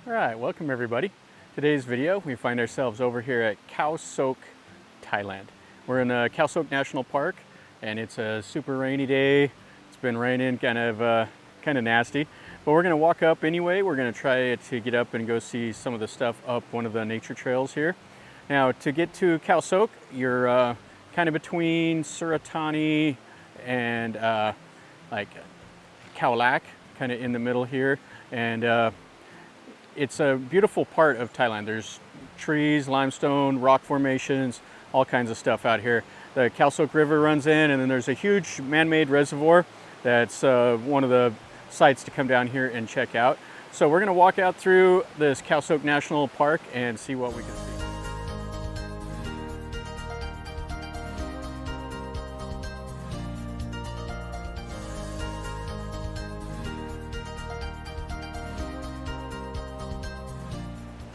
All right, welcome everybody. Today's video, we find ourselves over here at Khao Sok, Thailand. We're in Khao Sok National Park, and it's a super rainy day. It's been raining, kind of nasty, but we're gonna walk up anyway. We're gonna try to get up and go see some of the stuff up one of the nature trails here. Now, to get to Khao Sok, you're kind of between Suratani and like Khao Lak, kind of in the middle here, and it's a beautiful part of Thailand. There's trees, limestone, rock formations, all kinds of stuff out here. The Khao Sok River runs in, and then there's a huge man-made reservoir that's one of the sites to come down here and check out. So we're gonna walk out through this Khao Sok National Park and see what we can see.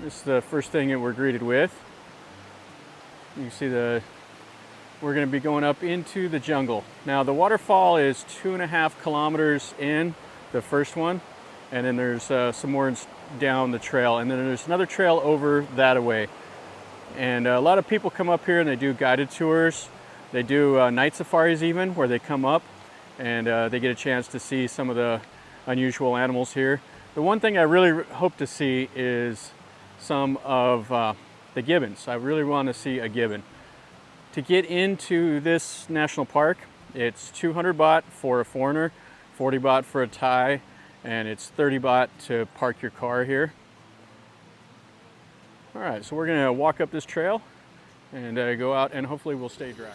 This is the first thing that we're greeted with. You can see we're going to be going up into the jungle. Now the waterfall is 2.5 kilometers in, the first one, and then there's some more down the trail, and then there's another trail over that way. And a lot of people come up here and they do guided tours. They do night safaris even, where they come up and they get a chance to see some of the unusual animals here. The one thing I really hope to see is some of the gibbons. I really want to see a gibbon. To get into this national park, it's 200 baht for a foreigner, 40 baht for a Thai, and it's 30 baht to park your car here. All right, so we're gonna walk up this trail and go out, and hopefully we'll stay dry.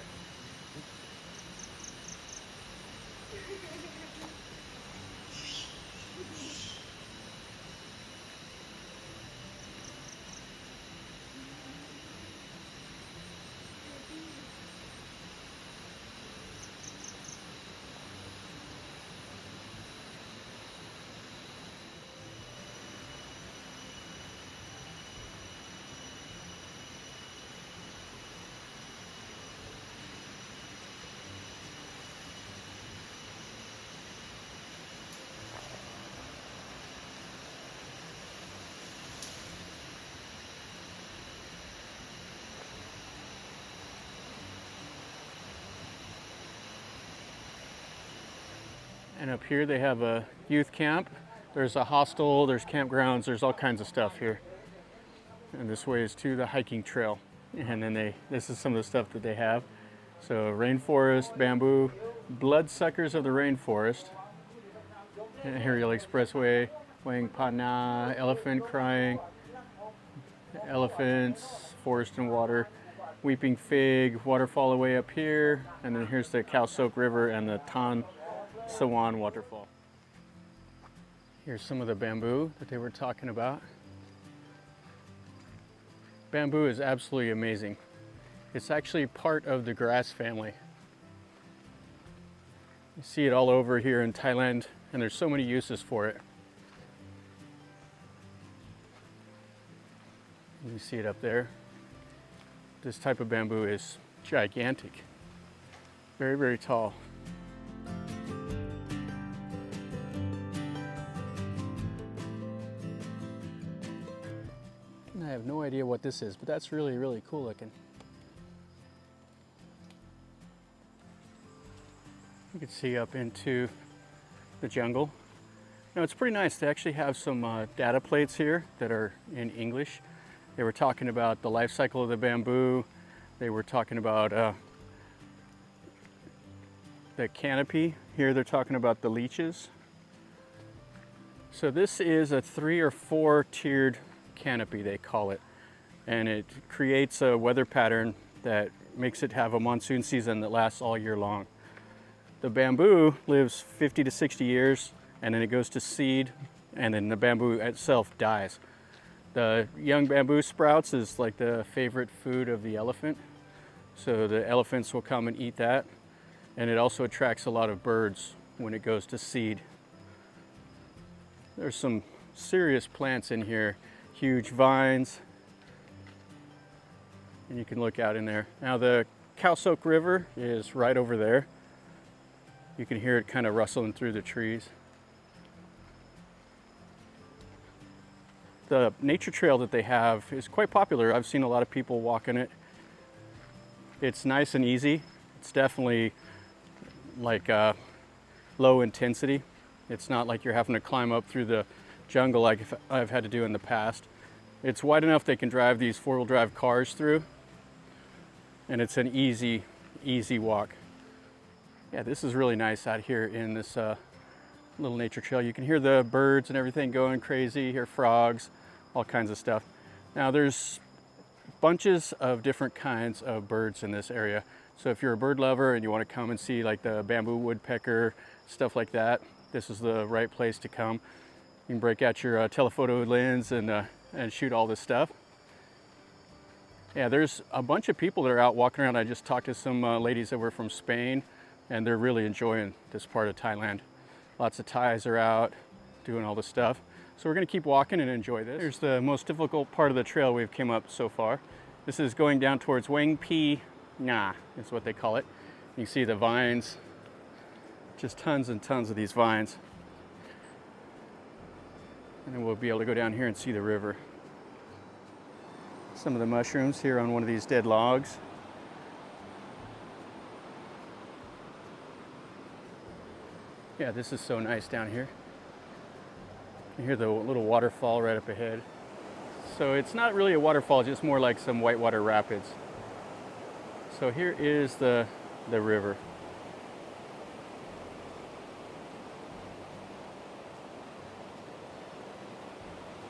And up here they have a youth camp. There's a hostel, there's campgrounds, there's all kinds of stuff here. And this way is to the hiking trail. And then this is some of the stuff that they have. So rainforest, bamboo, bloodsuckers of the rainforest. Aerial Expressway, Wang Pana, elephant crying, elephants, forest and water, weeping fig, waterfall away up here. And then here's the Khao Sok River and the Tan Sawan waterfall. Here's some of the bamboo that they were talking about. Bamboo is absolutely amazing. It's actually part of the grass family. You see it all over here in Thailand, and there's so many uses for it. You see it up there. This type of bamboo is gigantic. Very, very tall. I have no idea what this is, but that's really, really cool looking. You can see up into the jungle. Now it's pretty nice. They actually have some data plates here that are in English. They were talking about the life cycle of the bamboo. They were talking about the canopy. Here they're talking about the leeches. So this is a 3 or 4 tiered canopy, they call it, and it creates a weather pattern that makes it have a monsoon season that lasts all year long. The bamboo lives 50 to 60 years, and then it goes to seed, and then the bamboo itself dies. The young bamboo sprouts is like the favorite food of the elephant, so the elephants will come and eat that, and it also attracts a lot of birds when it goes to seed. There's some serious plants in here. Huge vines, and you can look out in there. Now the Khao Sok River is right over there. You can hear it kind of rustling through the trees. the nature trail that they have is quite popular. I've seen a lot of people walking it. It's nice and easy. It's definitely like low intensity. It's not like you're having to climb up through the jungle like I've had to do in the past. It's wide enough they can drive these four-wheel drive cars through, and it's an easy walk. Yeah, this is really nice out here in this little nature trail. You can hear the birds and everything going crazy, you hear frogs, all kinds of stuff. Now there's bunches of different kinds of birds in this area. So if you're a bird lover and you want to come and see like the bamboo woodpecker, stuff like that, this is the right place to come. You can break out your telephoto lens and shoot all this stuff. Yeah, there's a bunch of people that are out walking around. I just talked to some ladies that were from Spain, and they're really enjoying this part of Thailand. Lots of Thais are out doing all this stuff. So we're gonna keep walking and enjoy this. Here's the most difficult part of the trail we've came up so far. This is going down towards Wang Pi Nga, is what they call it. You can see the vines, just tons and tons of these vines. And then we'll be able to go down here and see the river. Some of the mushrooms here on one of these dead logs. Yeah, this is so nice down here. You can hear the little waterfall right up ahead. So it's not really a waterfall, just more like some whitewater rapids. So here is the river.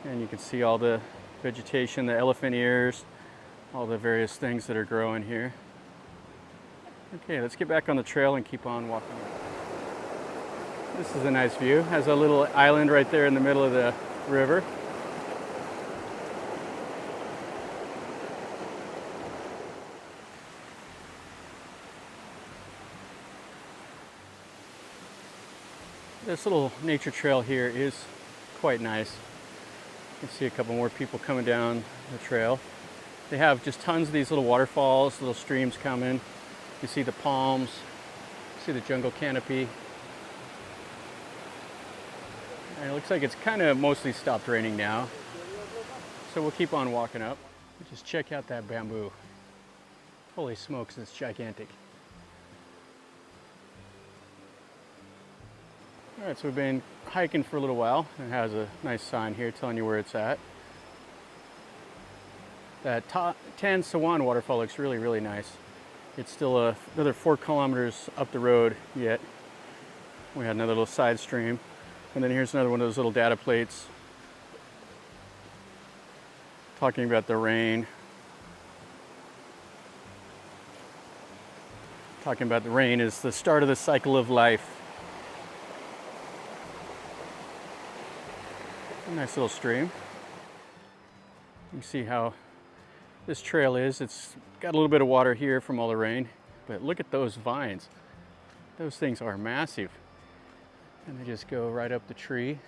And you can see all the vegetation, the elephant ears, all the various things that are growing here. Okay, let's get back on the trail and keep on walking. This is a nice view. Has a little island right there in the middle of the river. This little nature trail here is quite nice. You can see a couple more people coming down the trail. They have just tons of these little waterfalls, little streams coming. You see the palms, you see the jungle canopy. And it looks like it's kind of mostly stopped raining now. So we'll keep on walking up. Just check out that bamboo. Holy smokes, it's gigantic. All right, so we've been hiking for a little while. It has a nice sign here telling you where it's at. That Tan Sawan waterfall looks really, really nice. It's still another 4 kilometers up the road yet. We had another little side stream. And then here's another one of those little data plates talking about the rain. Talking about the rain is the start of the cycle of life. A nice little stream. You can see how this trail is. It's got a little bit of water here from all the rain, but look at those vines. Those things are massive. And they just go right up the tree.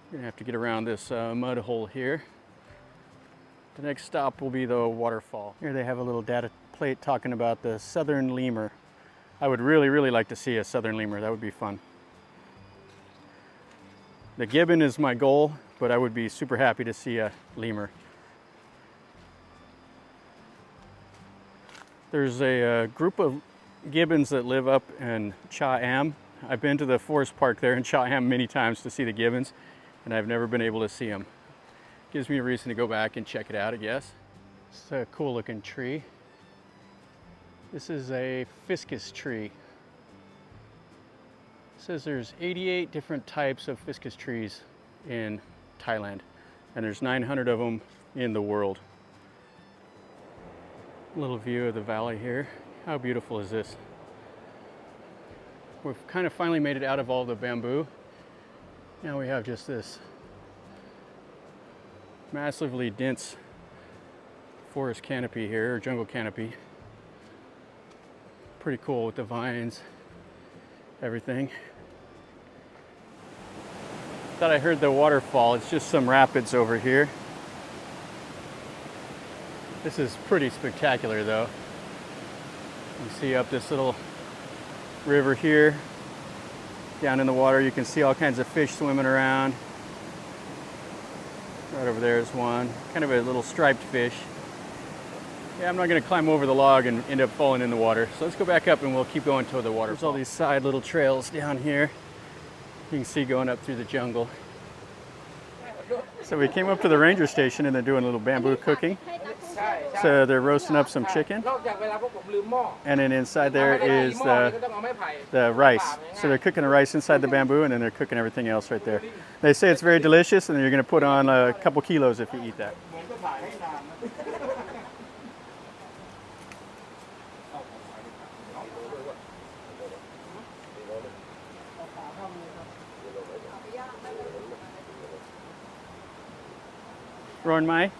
You're gonna have to get around this mud hole here. The next stop will be the waterfall. Here they have a little data plate talking about the southern lemur. I would really, really like to see a southern lemur. That would be fun. The gibbon is my goal, but I would be super happy to see a lemur. There's a group of gibbons that live up in Cheow Lan. I've been to the forest park there in Cheow Lan many times to see the gibbons, and I've never been able to see them. Gives me a reason to go back and check it out, I guess. It's a cool looking tree. This is a fiscus tree. It says there's 88 different types of fiscus trees in Thailand, and there's 900 of them in the world. A little view of the valley here. How beautiful is this? We've kind of finally made it out of all the bamboo. Now we have just this massively dense forest canopy here, or jungle canopy. Pretty cool with the vines, everything. Thought I heard the waterfall. It's just some rapids over here. This is pretty spectacular though. You see up this little river here. down in the water. You can see all kinds of fish swimming around. Right over there is one, kind of a little striped fish. Yeah, I'm not going to climb over the log and end up falling in the water. So let's go back up and we'll keep going toward the water. There's all these side little trails down here. You can see going up through the jungle. So we came up to the ranger station and they're doing a little bamboo cooking. So they're roasting up some chicken. And then inside there is the rice. So they're cooking the rice inside the bamboo and then they're cooking everything else right there. They say it's very delicious and you're going to put on a couple kilos if you eat that. Roan Mai?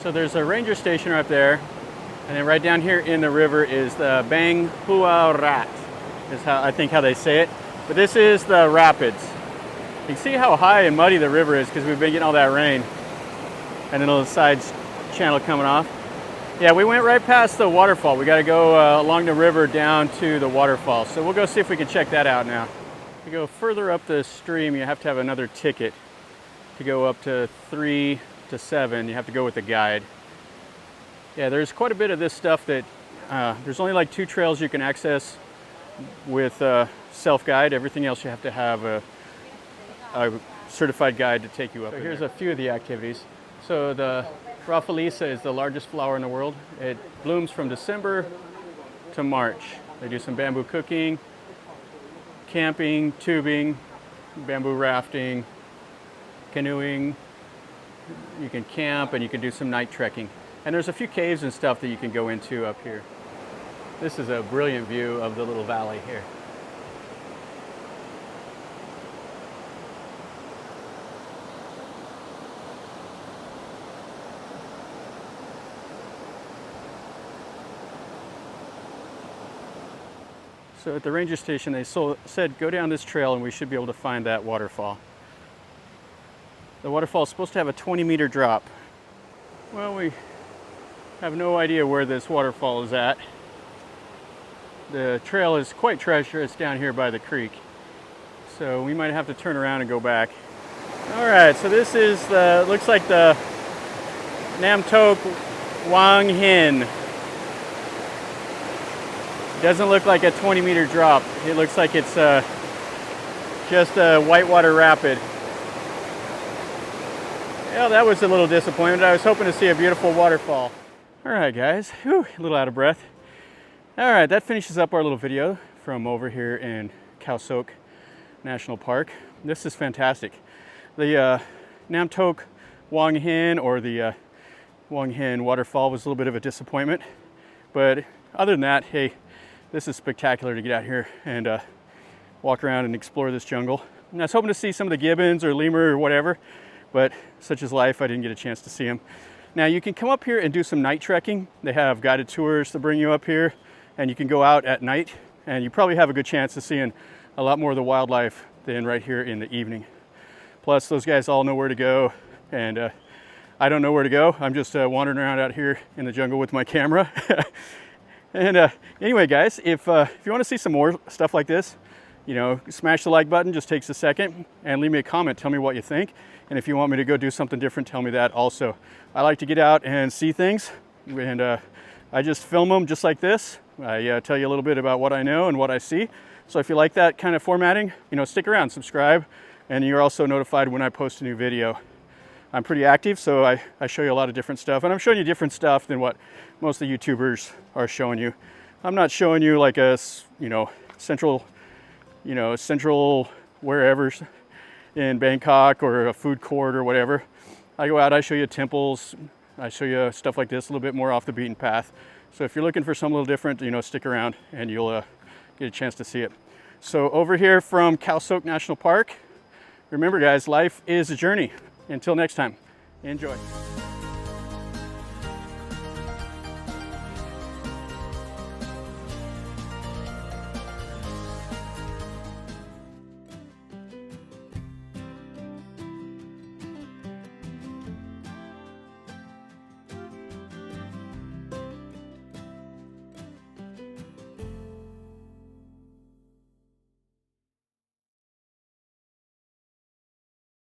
So there's a ranger station right there, and then right down here in the river is the Bang Hau Rad, is how I think how they say it. But this is the rapids. You can see how high and muddy the river is because we've been getting all that rain. And then a little side channel coming off. Yeah, we went right past the waterfall. We got to go along the river down to the waterfall. So we'll go see if we can check that out now. To go further up the stream, you have to have another ticket. To go up to 3 to 7, you have to go with a guide. Yeah, there's quite a bit of this stuff that there's only like 2 trails you can access with self-guide. Everything else you have to have a certified guide to take you up. So here's a few of the activities. So the Rafflesia is the largest flower in the world. It blooms from December to March. They do some bamboo cooking, camping, tubing, bamboo rafting, canoeing. You can camp and you can do some night trekking. And there's a few caves and stuff that you can go into up here. This is a brilliant view of the little valley here. So at the ranger station they said go down this trail and we should be able to find that waterfall. The waterfall is supposed to have a 20-meter drop. Well, we have no idea where this waterfall is at. The trail is quite treacherous down here by the creek. So we might have to turn around and go back. All right, so this is looks like the Nam Tok Wang Hin. It doesn't look like a 20-meter drop. It looks like it's just a whitewater rapid. Well, that was a little disappointment. I was hoping to see a beautiful waterfall. All right, guys. Whew, a little out of breath. All right, that finishes up our little video from over here in Khao Sok National Park. This is fantastic. The Nam Tok Wang Hin, or the Wang Hin waterfall, was a little bit of a disappointment. But other than that, hey, this is spectacular to get out here and walk around and explore this jungle. And I was hoping to see some of the gibbons or lemur or whatever, but such is life, I didn't get a chance to see them. Now you can come up here and do some night trekking. They have guided tours to bring you up here, and you can go out at night, and you probably have a good chance of seeing a lot more of the wildlife than right here in the evening. Plus, those guys all know where to go, and I don't know where to go. I'm just wandering around out here in the jungle with my camera. And anyway, guys, if you want to see some more stuff like this, you know, smash the like button, just takes a second, and leave me a comment. Tell me what you think. And if you want me to go do something different, tell me that also. I like to get out and see things, and I just film them just like this. I tell you a little bit about what I know and what I see. So if you like that kind of formatting, you know, stick around, subscribe, and you're also notified when I post a new video. I'm pretty active, so I show you a lot of different stuff, and I'm showing you different stuff than what most of the YouTubers are showing you. I'm not showing you like a, central wherever in Bangkok or a food court or whatever. I go out, I show you temples, I show you stuff like this, a little bit more off the beaten path. So if you're looking for something a little different, you know, stick around and you'll get a chance to see it. So over here from Khao Sok National Park, remember guys, life is a journey. Until next time, enjoy.